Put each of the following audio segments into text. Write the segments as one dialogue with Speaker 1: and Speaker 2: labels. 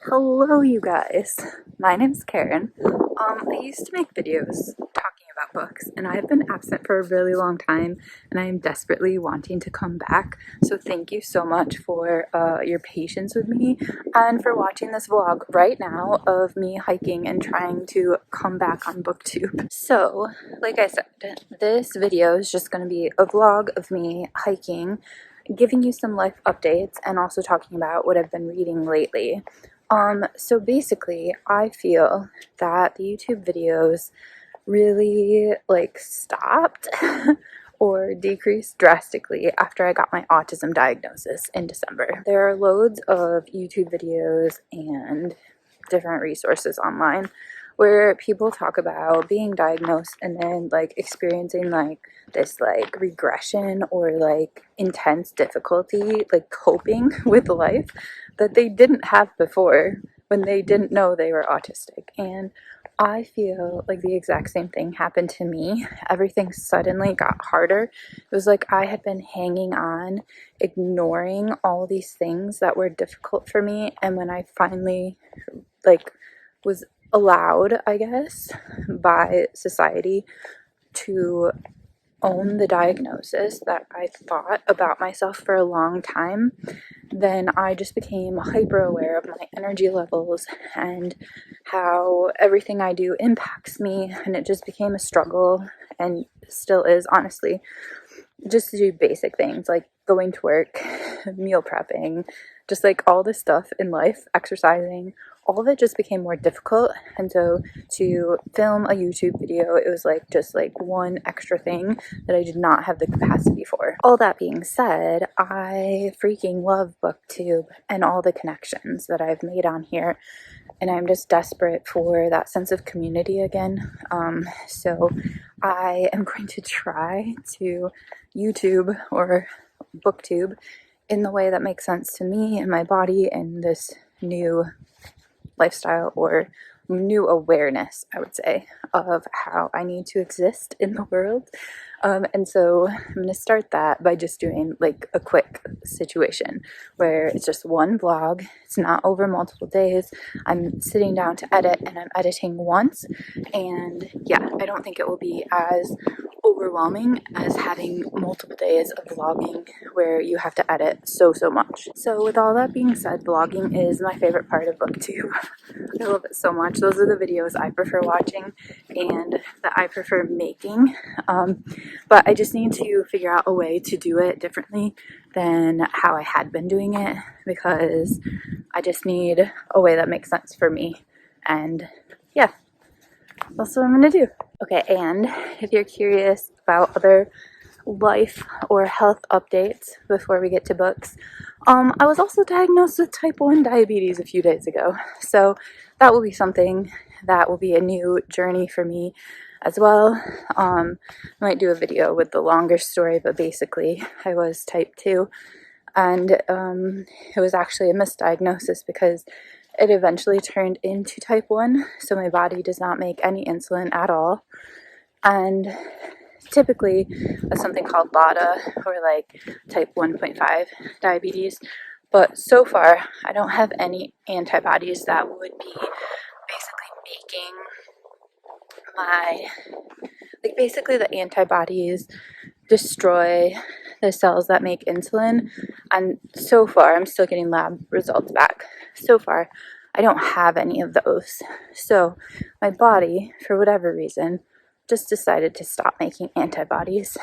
Speaker 1: Hello, you guys. My name's Karen. I used to make videos talking about books, and I've been absent for a really long time, and I am desperately wanting to come back. So thank you so much for your patience with me and for watching this vlog right now of me hiking and trying to come back on BookTube. So, like I said, this video is just going to be a vlog of me hiking, giving you some life updates, and also talking about what I've been reading lately. So basically, I feel that the YouTube videos really stopped or decreased drastically after I got my autism diagnosis in December. There are loads of YouTube videos and different resources online where people talk about being diagnosed and then experiencing this regression or intense difficulty coping with life that they didn't have before when they didn't know they were autistic. And I feel like the exact same thing happened to me. Everything suddenly got harder. It was like I had been hanging on, ignoring all these things that were difficult for me, and when I finally was allowed, I guess, by society to own the diagnosis that I thought about myself for a long time, then I just became hyper aware of my energy levels and how everything I do impacts me, and it just became a struggle, and still is, honestly, just to do basic things like going to work, meal prepping, just all this stuff in life, exercising. All of it just became more difficult, and so to film a YouTube video, it was just one extra thing that I did not have the capacity for. All that being said, I freaking love BookTube and all the connections that I've made on here, and I'm just desperate for that sense of community again. So I am going to try to YouTube or BookTube in the way that makes sense to me and my body and this new lifestyle or new awareness, I would say, of how I need to exist in the world. And so I'm going to start that by just doing a quick situation where it's just one vlog. It's not over multiple days. I'm sitting down to edit, and I'm editing once. And yeah, I don't think it will be as overwhelming as having multiple days of vlogging where you have to edit so much. So with all that being said, vlogging is my favorite part of BookTube. I love it so much. Those are the videos I prefer watching and that I prefer making. But I just need to figure out a way to do it differently than how I had been doing it, because I just need a way that makes sense for me. And yeah, that's what I'm going to do. Okay, and if you're curious about other life or health updates before we get to books, I was also diagnosed with type 1 diabetes a few days ago. So that will be something that will be a new journey for me as well. I might do a video with the longer story, but basically I was type 2, and it was actually a misdiagnosis because it eventually turned into type 1, so my body does not make any insulin at all. And typically that's something called LADA, or type 1.5 diabetes. But so far, I don't have any antibodies that would be basically making basically the antibodies destroy the cells that make insulin. And so far, I'm still getting lab results back. So far, I don't have any of those. So my body, for whatever reason, just decided to stop making antibodies.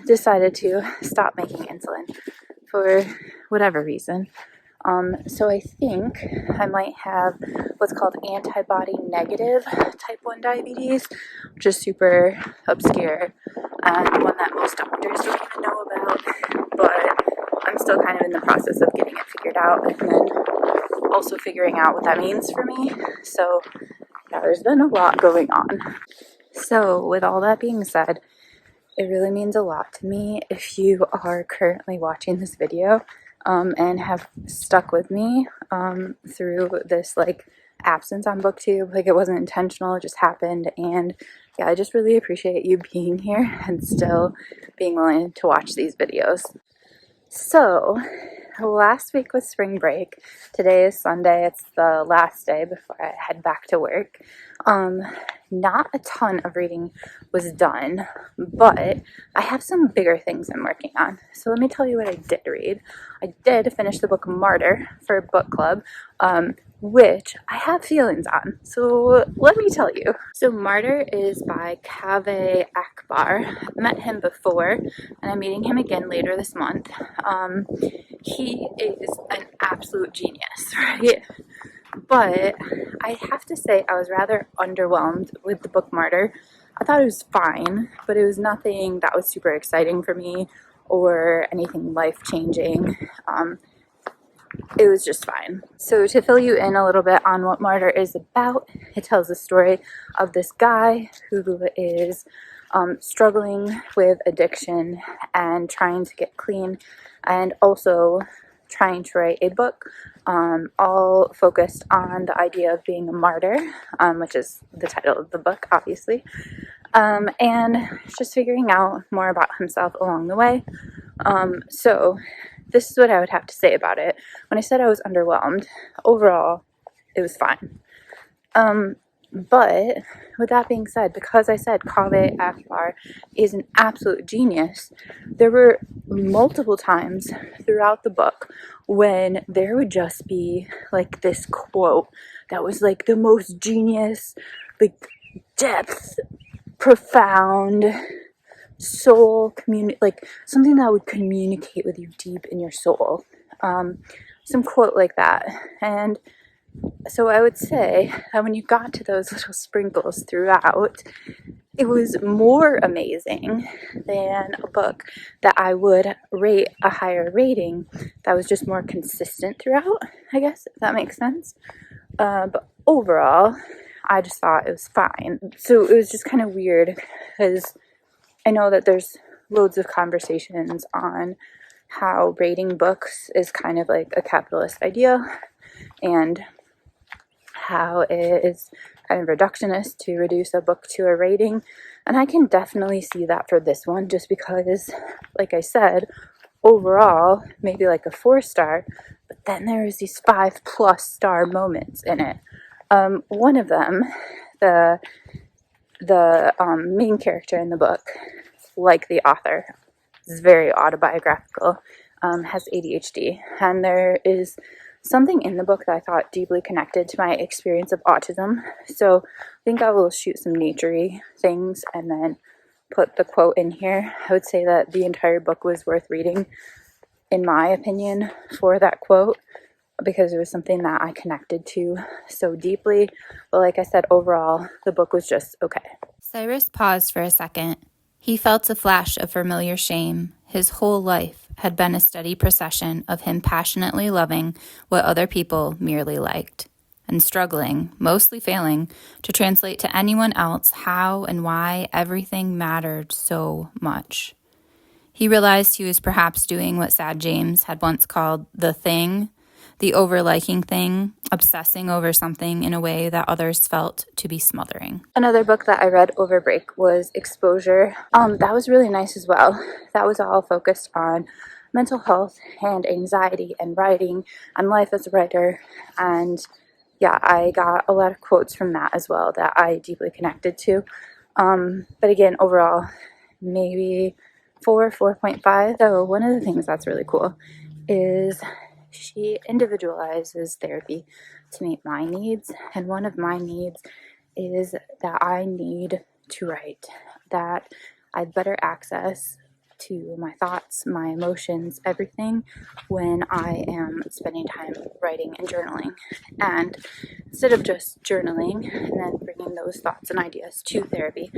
Speaker 1: Decided to stop making insulin for whatever reason. So I think I might have what's called antibody negative type 1 diabetes, which is super obscure and one that most doctors don't even know about, but I'm still kind of in the process of getting it figured out and then also figuring out what that means for me. So yeah, there's been a lot going on. So with all that being said, it really means a lot to me if you are currently watching this video and have stuck with me through this absence on BookTube. It wasn't intentional, it just happened. And yeah, I just really appreciate you being here and still being willing to watch these videos. So last week was spring break. Today is Sunday. It's the last day before I head back to work. Not a ton of reading was done, but I have some bigger things I'm working on. So let me tell you what I did read. I did finish the book Martyr for book club, which I have feelings on. So let me tell you. So Martyr is by Kaveh Akbar. I've met him before, and I'm meeting him again later this month. He is an absolute genius, right? But I have to say I was rather underwhelmed with the book Martyr. I thought it was fine, but it was nothing that was super exciting for me or anything life-changing. It was just fine. So to fill you in a little bit on what Martyr is about, it tells the story of this guy who is struggling with addiction and trying to get clean, and also trying to write a book, all focused on the idea of being a martyr, which is the title of the book, obviously, and just figuring out more about himself along the way. So this is what I would have to say about it. When I said I was underwhelmed, overall, it was fine. But with that being said, because I said Kaveh Akbar is an absolute genius, there were multiple times throughout the book when there would just be like this quote that was like the most genius, like depth, profound, soul like something that would communicate with you deep in your soul. Some quote like that. And so I would say that when you got to those little sprinkles throughout, it was more amazing than a book that I would rate a higher rating that was just more consistent throughout, I guess, if that makes sense. But overall, I just thought it was fine. So it was just kind of weird because I know that there's loads of conversations on how rating books is kind of like a capitalist idea, and how it is kind of reductionist to reduce a book to a rating. And I can definitely see that for this one, just because, like I said, overall, maybe like a 4-star, but then there is these 5+ star moments in it. One of them, the main character in the book, like the author, is very autobiographical, has ADHD, and there is something in the book that I thought deeply connected to my experience of autism. So I think I will shoot some naturey things and then put the quote in here. I would say that the entire book was worth reading, in my opinion, for that quote, because it was something that I connected to so deeply. But like I said, overall, the book was just okay.
Speaker 2: Cyrus paused for a second. He felt a flash of familiar shame. His whole life had been a steady procession of him passionately loving what other people merely liked, and struggling, mostly failing, to translate to anyone else how and why everything mattered so much. He realized he was perhaps doing what Sad James had once called the thing, the over-liking thing, obsessing over something in a way that others felt to be smothering.
Speaker 1: Another book that I read over break was Exposure. That was really nice as well. That was all focused on mental health and anxiety and writing and life as a writer. And yeah, I got a lot of quotes from that as well that I deeply connected to. But again, overall, maybe 4.5. So one of the things that's really cool is she individualizes therapy to meet my needs, and one of my needs is that I need to write, that I have better access to my thoughts, my emotions, everything when I am spending time writing and journaling. And instead of just journaling and then bringing those thoughts and ideas to therapy,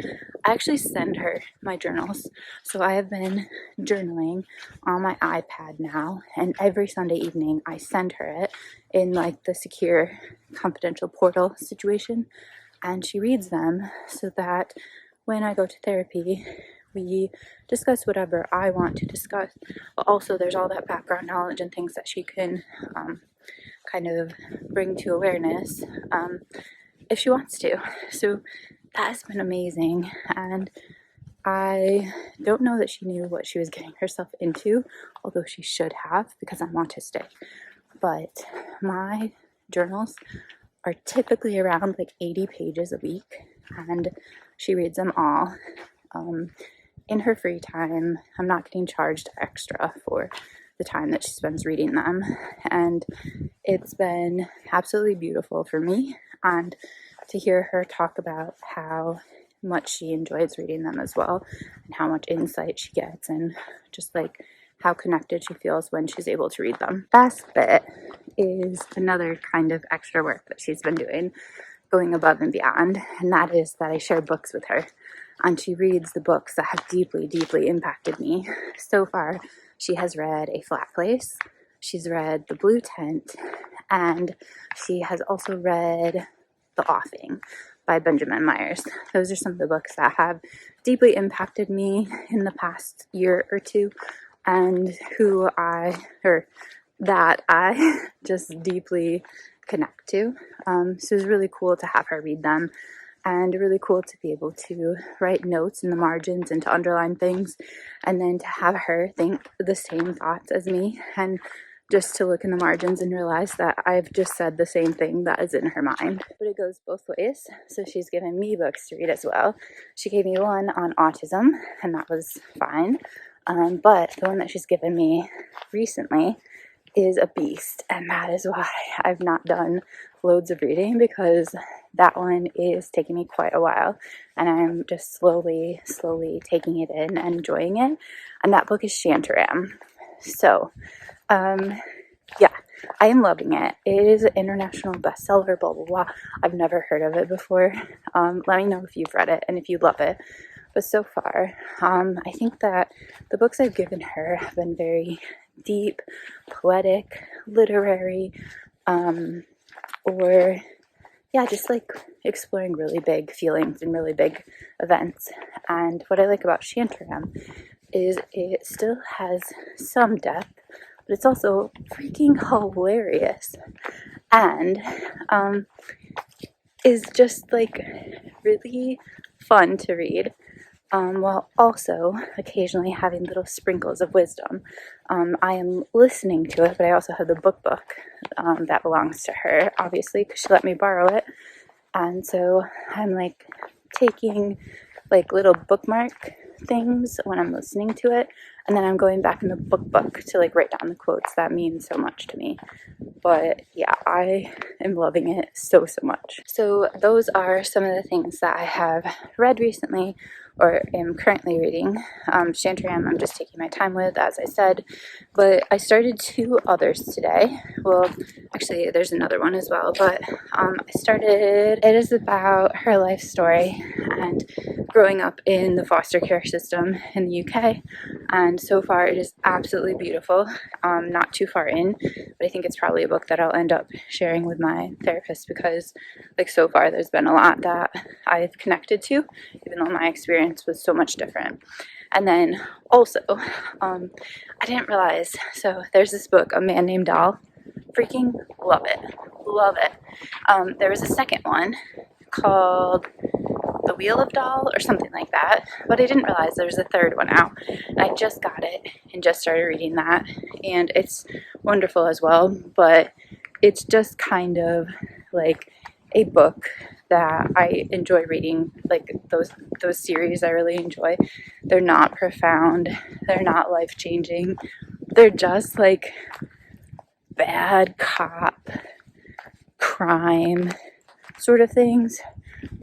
Speaker 1: I actually send her my journals. So I have been journaling on my iPad now, and every Sunday evening I send her it in like the secure confidential portal situation, and she reads them so that when I go to therapy, we discuss whatever I want to discuss, but also there's all that background knowledge and things that she can kind of bring to awareness if she wants to. So that has been amazing, and I don't know that she knew what she was getting herself into, although she should have because I'm autistic. But my journals are typically around like 80 pages a week, and she reads them all in her free time. I'm not getting charged extra for the time that she spends reading them, and it's been absolutely beautiful for me, and to hear her talk about how much she enjoys reading them as well, and how much insight she gets, and just like how connected she feels when she's able to read them. Last bit is another kind of extra work that she's been doing, going above and beyond, and that is that I share books with her, and she reads the books that have deeply, deeply impacted me. So far, she has read A Flat Place, she's read The Blue Tent, and she has also read The Offing by Benjamin Myers. Those are some of the books that have deeply impacted me in the past year or two, and that I just deeply connect to. So it was really cool to have her read them, and really cool to be able to write notes in the margins and to underline things, and then to have her think the same thoughts as me, and just to look in the margins and realize that I've just said the same thing that is in her mind. But it goes both ways. So she's given me books to read as well. She gave me one on autism, and that was fine. But the one that she's given me recently is a beast, and that is why I've not done loads of reading, because that one is taking me quite a while, and I'm just slowly taking it in and enjoying it. And that book is Shantaram. So yeah, I am loving it. It is an international bestseller, blah blah blah. I've never heard of it before. Let me know if you've read it and if you love it. But so far, I think that the books I've given her have been very deep, poetic, literary, or yeah, just like exploring really big feelings and really big events. And what I like about Shantaram is it still has some depth, but it's also freaking hilarious, and is just like really fun to read, while also occasionally having little sprinkles of wisdom. I am listening to it, but I also have the book that belongs to her, obviously, because she let me borrow it. And so I'm like taking like little bookmark things when I'm listening to it, and then I'm going back in the book to like write down the quotes that mean so much to me. But yeah, I am loving it so much. So those are some of the things that I have read recently or am currently reading. Shantaram I'm just taking my time with, as I said, but I started 2 others today. Well, actually there's another one as well, but it is about her life story and growing up in the foster care system in the UK, and so far it is absolutely beautiful. Not too far in, but I think it's probably a book that I'll end up sharing with my therapist, because like so far there's been a lot that I've connected to, even though my experience was so much different. And then also, I didn't realize, so there's this book, A Man Named Doll. Freaking love it. There was a second one called The Wheel of Doll or something like that, but I didn't realize there's a third one out, and I just got it and just started reading that, and it's wonderful as well. But it's just kind of like a book that I enjoy reading, like those series I really enjoy. They're not profound, they're not life-changing, they're just like bad cop crime sort of things.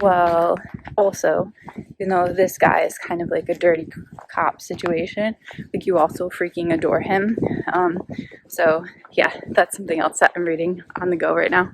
Speaker 1: Well, also, you know, this guy is kind of like a dirty cop situation. Like, you also freaking adore him. So yeah, that's something else that I'm reading on the go right now.